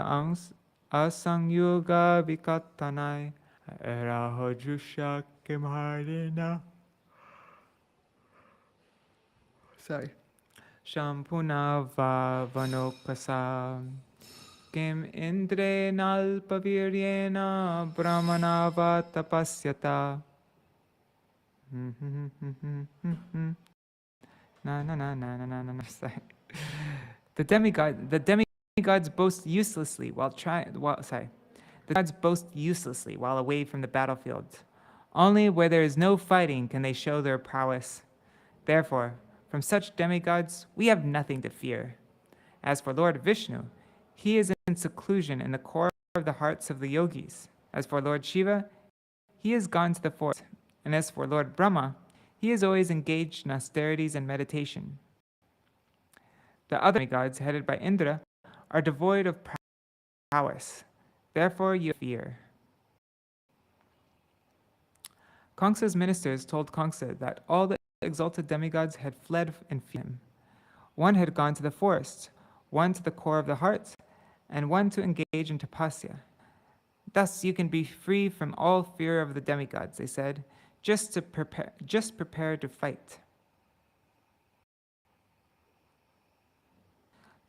asangyuga vikatanai rahojusha kimharina. Shampuna vanokasa kim indre nalpaviryena brahmanava tapasyata. The demigods boast uselessly while away from the battlefield. Only where there is no fighting can they show their prowess. Therefore, from such demigods, we have nothing to fear. As for Lord Vishnu, he is in seclusion in the core of the hearts of the yogis. As for Lord Shiva, he has gone to the forest. And as for Lord Brahma, he is always engaged in austerities and meditation. The other demigods, headed by Indra, are devoid of prowess. Therefore, you fear. Kaṁsa's ministers told Kaṁsa that all the exalted demigods had fled and feared him. One had gone to the forest, one to the core of the heart, and one to engage in tapasya. Thus you can be free from all fear of the demigods, they said, just prepare to fight.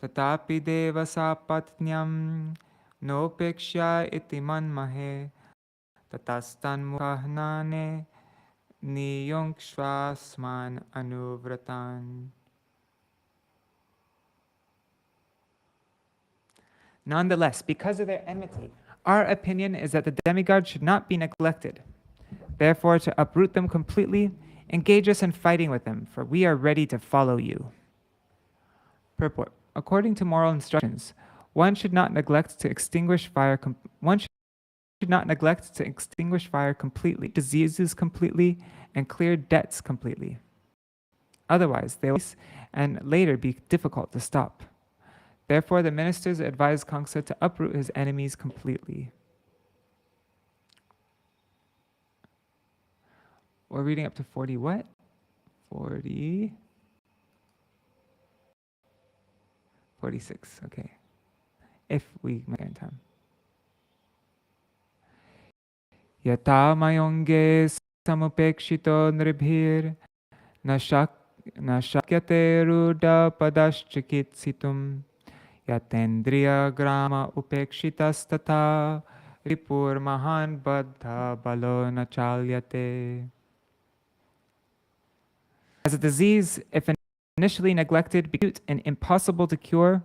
Tatapi devasa patnyam nopeksha iti manmahe tatastan mukahnane niyongshvasman anuvratan. Nonetheless, because of their enmity, our opinion is that the demigods should not be neglected. Therefore, to uproot them completely, engage us in fighting with them, for we are ready to follow you. Purport. According to moral instructions, one should not neglect to extinguish fire completely, diseases completely, and clear debts completely. Otherwise, they will and later be difficult to stop. Therefore, the ministers advised Kaṁsa to uproot his enemies completely. We're reading up to 40 what? 46, okay. If we make it in time. Yata mayonge samupekshito nribhir nashakyate ruda padashchikitsitum yatendriya grama upekshitastata ripur mahan baddha balo nachalyate. As a disease, if initially neglected, be acute and impossible to cure,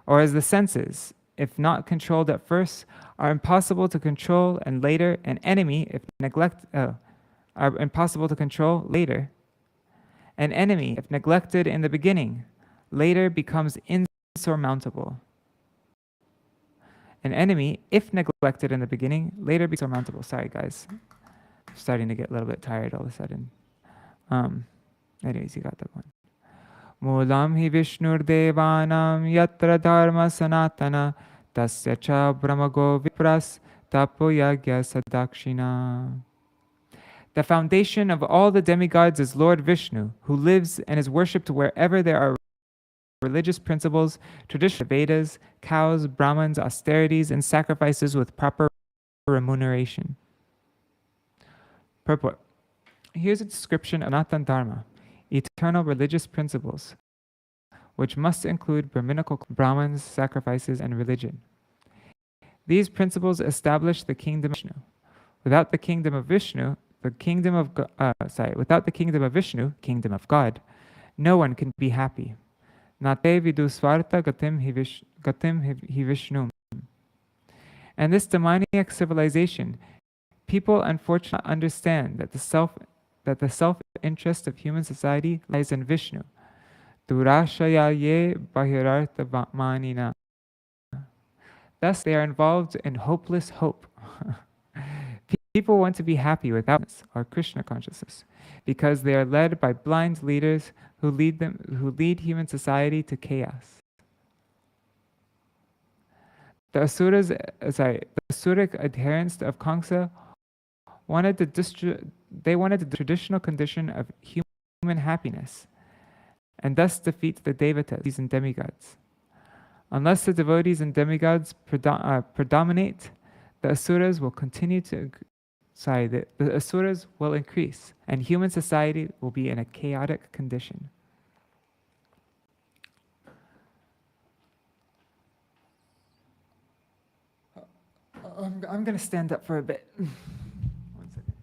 or as the senses, if not controlled at first, are impossible to control, and later, an enemy, if are impossible to control later. An enemy, if neglected in the beginning, later becomes insurmountable. An enemy, if neglected in the beginning, later becomes insurmountable. Sorry, guys. I'm starting to get a little bit tired all of a sudden. Anyways, you got that one. Mulam hi Vishnur Devanam yatra dharma sanatana tasya cha brahmago vipras tapoyagya sadakshina. The foundation of all the demigods is Lord Vishnu, who lives and is worshipped wherever there are religious principles, traditional Vedas, cows, Brahmins, austerities, and sacrifices with proper remuneration. Purport. Here's a description of Sanatana Dharma, eternal religious principles, which must include Brahminical Brahmins, sacrifices, and religion. These principles establish the kingdom of Vishnu. Without the kingdom of Vishnu, kingdom of God, no one can be happy. Nate vidu svarta gatim hi Vishnum. And this demoniac civilization, people unfortunately understand that the self-interest of human society lies in Vishnu. Durashaya ye bahirartha manina. Thus they are involved in hopeless hope People want to be happy without or Krishna consciousness because they are led by blind leaders who lead human society to chaos. The Asuric adherents of Kaṁsa wanted the traditional condition of human happiness and thus defeat the devatas and demigods. Unless the devotees and demigods predominate, the asuras will the asuras will increase and human society will be in a chaotic condition. I'm going to stand up for a bit. One second.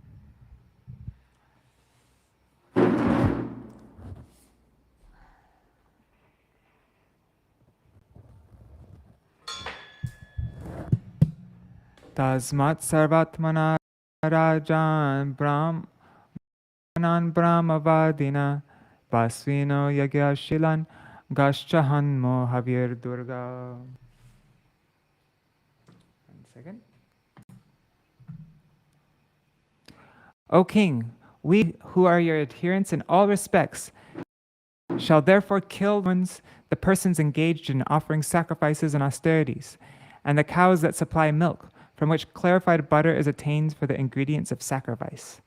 Tasmat sarvatmana rajan brahmanan brahmavadina vasvino yagyashilan gashchahanmo havir durga. Second. O king, we who are your adherents in all respects shall therefore kill the persons engaged in offering sacrifices and austerities, and the cows that supply milk, from which clarified butter is attained for the ingredients of sacrifice.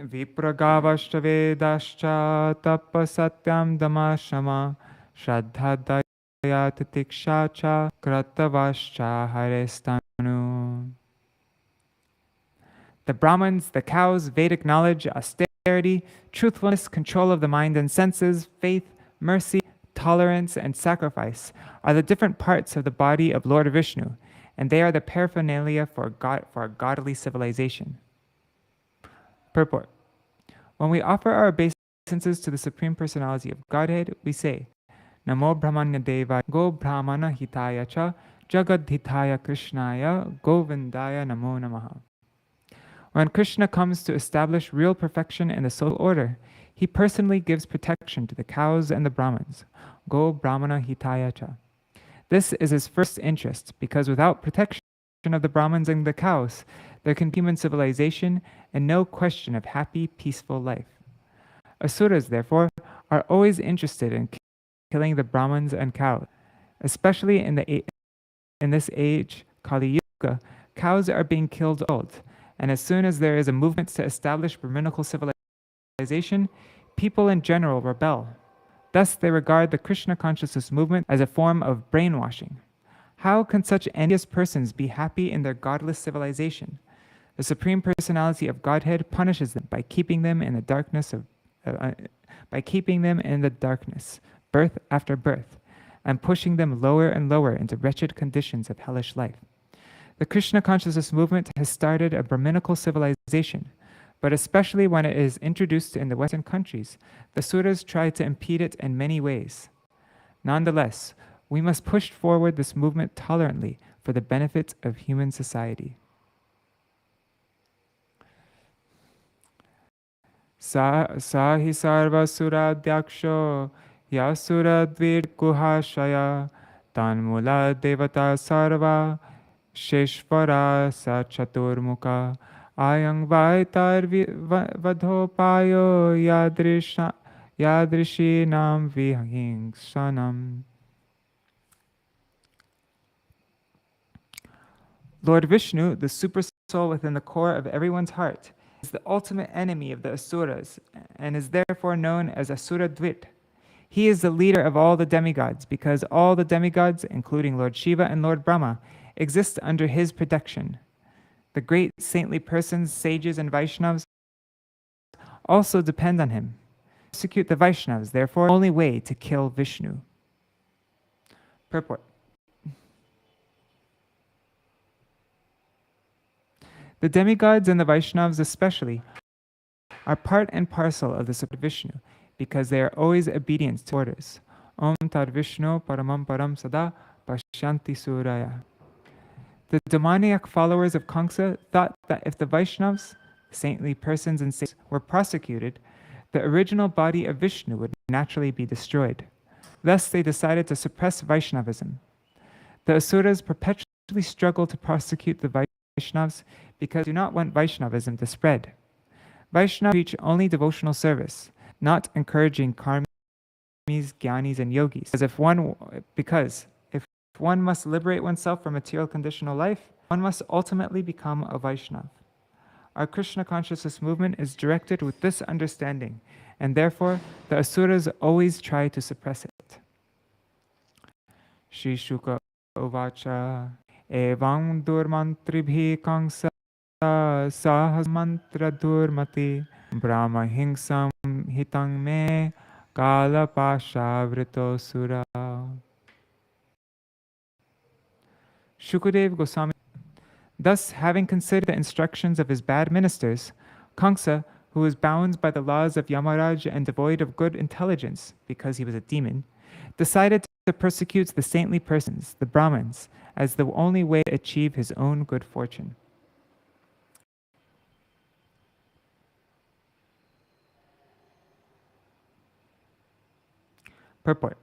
Vipragavashcha vedascha tapasatyam damashama shraddha tatiksha cha kratavascha harestanu. The Brahmins, the cows, Vedic knowledge, austerity, truthfulness, control of the mind and senses, faith, mercy, tolerance, and sacrifice are the different parts of the body of Lord Vishnu, and they are the paraphernalia for a godly civilization. Purport. When we offer our obeisances to the Supreme Personality of Godhead, we say, Namo Brahmanya Deva Go Brahmana Hitaya Cha Jagadhitaya Krishnaya Govindaya Namo Namaha. When Krishna comes to establish real perfection in the social order, he personally gives protection to the cows and the Brahmins. Go Brahmana Hitaya Cha. This is his first interest, because without protection of the Brahmins and the cows, there can be human civilization and no question of happy, peaceful life. Asuras, therefore, are always interested in killing the Brahmins and cows. Especially in this age, Kali Yuga, cows are being killed old, and as soon as there is a movement to establish Brahminical civilization, people in general rebel. Thus, they regard the Krishna consciousness movement as a form of brainwashing. How can such envious persons be happy in their godless civilization? The Supreme Personality of Godhead punishes them by keeping them in the darkness birth after birth, and pushing them lower and lower into wretched conditions of hellish life. The Krishna consciousness movement has started a Brahminical civilization, but especially when it is introduced in the Western countries, the Suras try to impede it in many ways. Nonetheless, we must push forward this movement tolerantly for the benefit of human society. Sahi sarva suradyaksho yasuradvir kuhashaya tanmula devata sarva sheshvara sa chaturmukha ayang vaitar vadhopayo yadrishinam vihingsanam. Lord Vishnu, the super soul within the core of everyone's heart, is the ultimate enemy of the asuras and is therefore known as Asura Dvit. He is the leader of all the demigods because all the demigods, including Lord Shiva and Lord Brahma, exist under his protection. The great saintly persons, sages, and Vaishnavas also depend on him. Persecute the Vaishnavas, therefore, the only way to kill Vishnu. Purport. The demigods and the Vaishnavas especially are part and parcel of the Supreme Vishnu because they are always obedient to orders. Om Tad Vishnu Paramam Param Sada Pashyanti Suraya. The demoniac followers of Kaṁsa thought that if the Vaishnavas, saintly persons and saints, were prosecuted, the original body of Vishnu would naturally be destroyed. Thus, they decided to suppress Vaishnavism. The Asuras perpetually struggle to prosecute the Vaishnavas because they do not want Vaishnavism to spread. Vaishnavas preach only devotional service, not encouraging karmis, jnanis, and yogis. Because if one must liberate oneself from material conditional life, one must ultimately become a Vaishnava. Our Krishna consciousness movement is directed with this understanding, and therefore the asuras always try to suppress it. Shri Shuka Uvacha Evam Durmantribhi Kaṁsa Sahas Mantra Durmati Brahma Hingsam Hitang Me Kala Pashavrito Sura. Shukadev Goswami. Thus, having considered the instructions of his bad ministers, Kaṁsa, who was bound by the laws of Yamaraj and devoid of good intelligence because he was a demon, decided to persecute the saintly persons, the Brahmins, as the only way to achieve his own good fortune. Purport.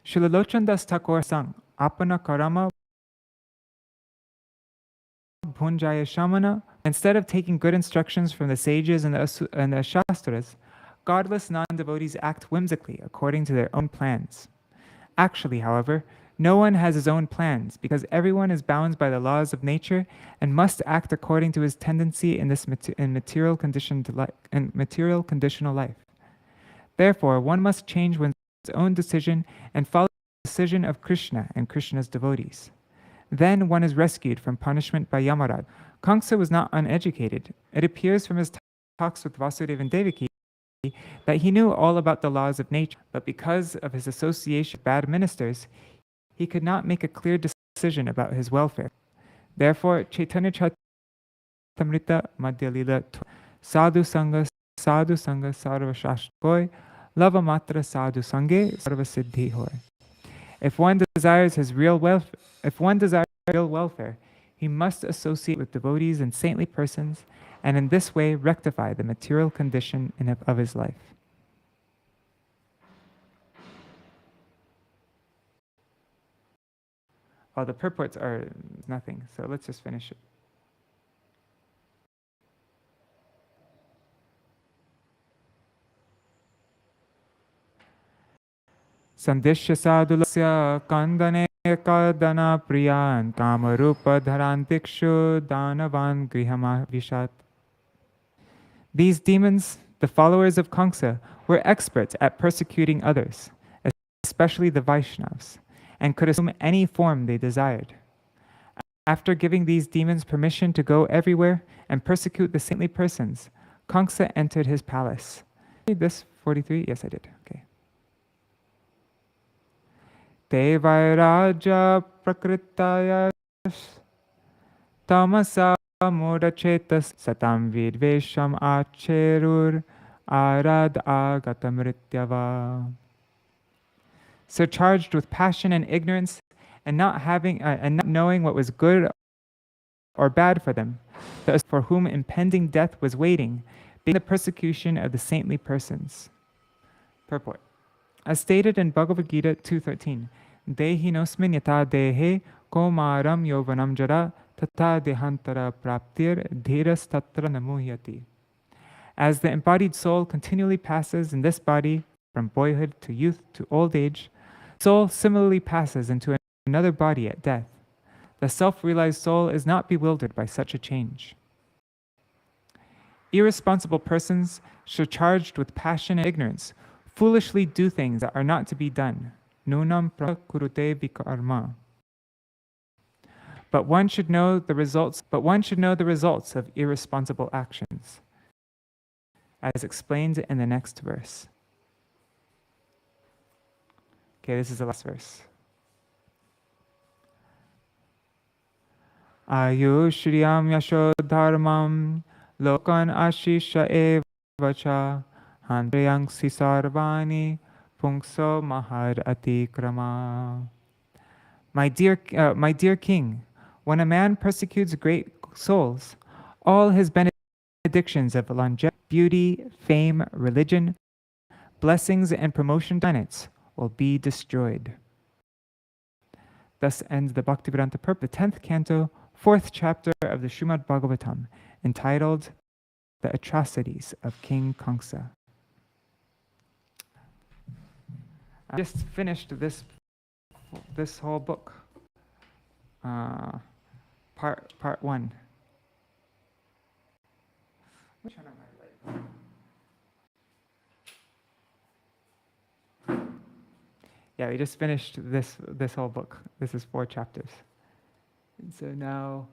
Srila Lochan Das Thakur sang Apana Karama Bhunjaya Shamana. Instead of taking good instructions from the sages and the Shastras, godless non-devotees act whimsically according to their own plans. Actually, however, no one has his own plans because everyone is bound by the laws of nature and must act according to his tendency in material conditional life. Therefore, one must change one's own decision and follow the decision of Krishna and Krishna's devotees. Then one is rescued from punishment by Yamaraj. Kaṁsa was not uneducated. It appears from his talks with Vasudeva and Devaki that he knew all about the laws of nature, but because of his association with bad ministers, he could not make a clear decision about his welfare. Therefore, Chaitanya Charitamrita Madhyalila Sadhu Sangha Sarva Shastra Lava Matra Sadhu Sange Sarva Siddhi Hoy. If one desires real welfare, he must associate with devotees and saintly persons, and in this way rectify the material condition of his life. Oh, the purports are nothing, so let's just finish it. Sandishya sadhulasya kandane kadana priyan kamarupa dharantikshu danavan grihama vishat. These demons, the followers of Kaṁsa, were experts at persecuting others, especially the Vaishnavas, and could assume any form they desired. After giving these demons permission to go everywhere and persecute the saintly persons, Kaṁsa entered his palace. Read this 43? Yes, I did. Okay. Te vairaja prakritaya tamasa mudachetas satam vidvesham acherur arad agatamrityava. Surcharged with passion and ignorance, and not knowing what was good or bad for them, those for whom impending death was waiting, being the persecution of the saintly persons. Purport. As stated in Bhagavad Gita 2.13, Dehi nosmin yata dehe komaram yovanam jara tata dehantara praptir dhiras tatra namuhyati. As the embodied soul continually passes in this body from boyhood to youth to old age, soul similarly passes into another body at death. The self-realized soul is not bewildered by such a change. Irresponsible persons, surcharged with passion and ignorance, foolishly do things that are not to be done. Nunam prakurute vikarma. But one should know the results of irresponsible actions, as explained in the next verse. Okay, this is the last verse. Ayushriyam yasho dharmam lokan ashisha evacha handriyang sisarvani pungso mahar atikrama. My dear king, when a man persecutes great souls, all his benedictions of longevity, beauty, fame, religion, blessings, and promotion planets will be destroyed. Thus ends the Bhaktivedanta Purp, the 10th canto, 4th chapter of the Śrīmad-Bhāgavatam, entitled The Atrocities of King Kaṁsa. I just finished this whole book, part 1. Which one am I like? Yeah, we just finished this whole book. This is 4 chapters. And so now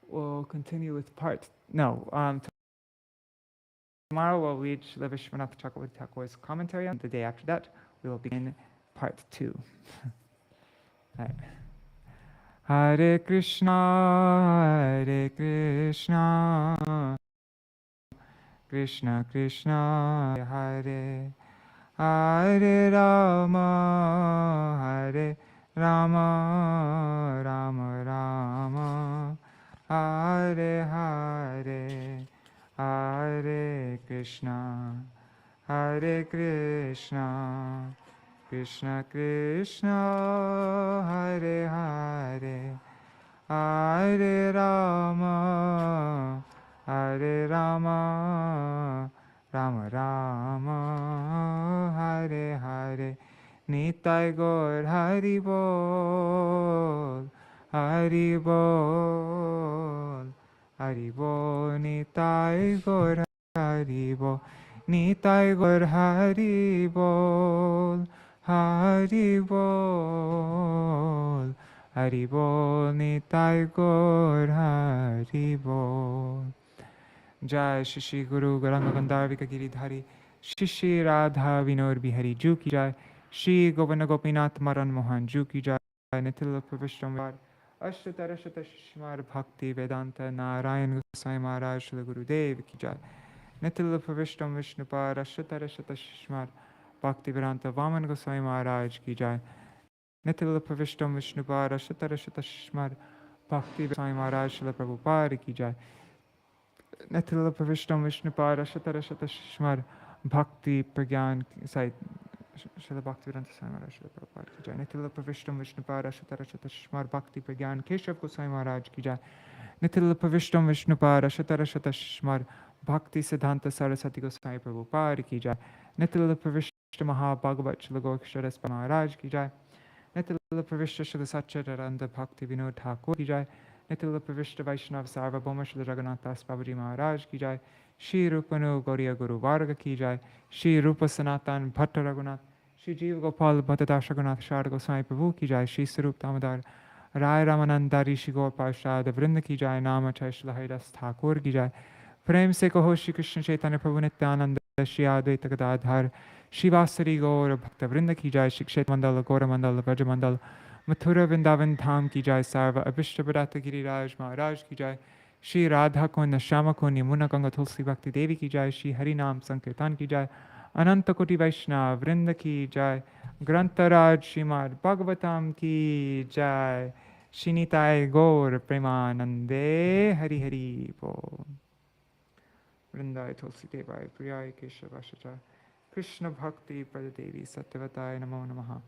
we'll continue with tomorrow we'll read Srila Vishwanath Chakravarti Thakur's commentary, and the day after that we will begin part 2. Right. Hare Krishna, Krishna Krishna, Hare Hare Rama, Rama Rama, Hare Hare, Hare Krishna, Krishna Krishna, Hare Hare, Hare Rama, Rama Rama, Hare Hare. Nitai Gaur Hari Bol, Hari Bol, Hari Bol. Nitai Gaur Hari Bol, Nitai Gaur Hari Bol, Hari Bol, Hari Bol. Nitai Gaur Hari Bol. Jai Shri Guru Gauranga Gandharvika Giridhari Shri Shri Radha Vinod Bihari Ju Ki Jai, Shri Govinda Gopinath Maran Mohan Ju Ki Jai, Nitila Pravishtamvar Ashtatarashata Shishmar Bhakti Vedanta Narayan Goswami Maharaj Shri Guru Dev Ki Jai, Nitila Pravishtam Vishnupar Ashtatarashata Shishmar Bhakti Vedanta Vaman Goswami Maharaj Ki Jai, Nitila Pravishtam Vishnupar Ashtatarashata Shishmar Bhakti Goswami Maharaj Shri Prabhupada Ki Jai, Nitila Pravishtam Vishnupar Ashtatarashata Shishmar Bhakti Pragyan Sai Srila Bhaktivedanta Swami Maharaj Srila Prabhupada Ki Jai, Nitila Pravishtam Vishnupar Ashtatarashata Shishmar Bhakti Pragyan Keshav Goswami Maharaj Ki Jai, Nitila Pravishtam Vishnupar Ashtatarashata Shishmar Bhakti Siddhanta Saraswati Goswami Prabhupada Ki Jai, Nitila Pravishta Maha Bhagavat Srila Gokshara Maharaj Ki Jai, Nitila Pravishta Srila Satchidananda Bhakti Vinod Thakur Ki Jai, Nitila Pravishta Vaishnav Sarvabhauma Srila Jagannath Das Babaji Maharaj Ki Jai, Shri Rupanu Gauriya Guru Varga Ki Jai, Shri Rupa Sanatan Bhatta Raghunath, Shri Jiva Gopal Bhattadash Raghunath Shara Goswami Prabhu Ki Jai, Shri Sarup Damodar Rai Ramanandari Shri Gaur Parshad Vrinda Ki Jai, Nama Chai Shri Haridas Thakur Ki Jai, Prem Se Kaho Shri Krishna Chaitanya Prabhu Nityananda Shri Advaita Gadadhar Shri Vasari Gaur Bhakta Vrinda Ki Jai, Shri Kshet Mandala Gaura Mandala Vraja Mandala Mathura Vrindavan Dham Ki Jai, Sarva Abhishta Bharata Giriraj Maharaj Ki Jai, Shri Radha Kund Shama Kund Yamuna Ganga Tulsi Bhakti Devi Ki Jai, Shri Harinam Sankirtan Ki Jai, Ananta Koti Vaishnav Vrinda Ki Jai, Grantaraj Śrīmad-Bhāgavatam Ki Jai, Shri Nitai Gaur Premanande Hari Hari Bol. Vrindai Tulsi Devai Priyai Keshavashacha Krishna Bhakti Pradadevi Satyavatai Namo Namaha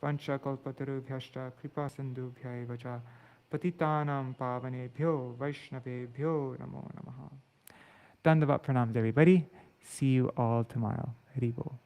Pancha Kalpatarubhyashta Kripa Sindhubhyai Vacha Patitanam Pavanebhyo Vaishnavebhyo Namo Namaha. Dandavat Pranams everybody. See you all tomorrow. Hari Bol.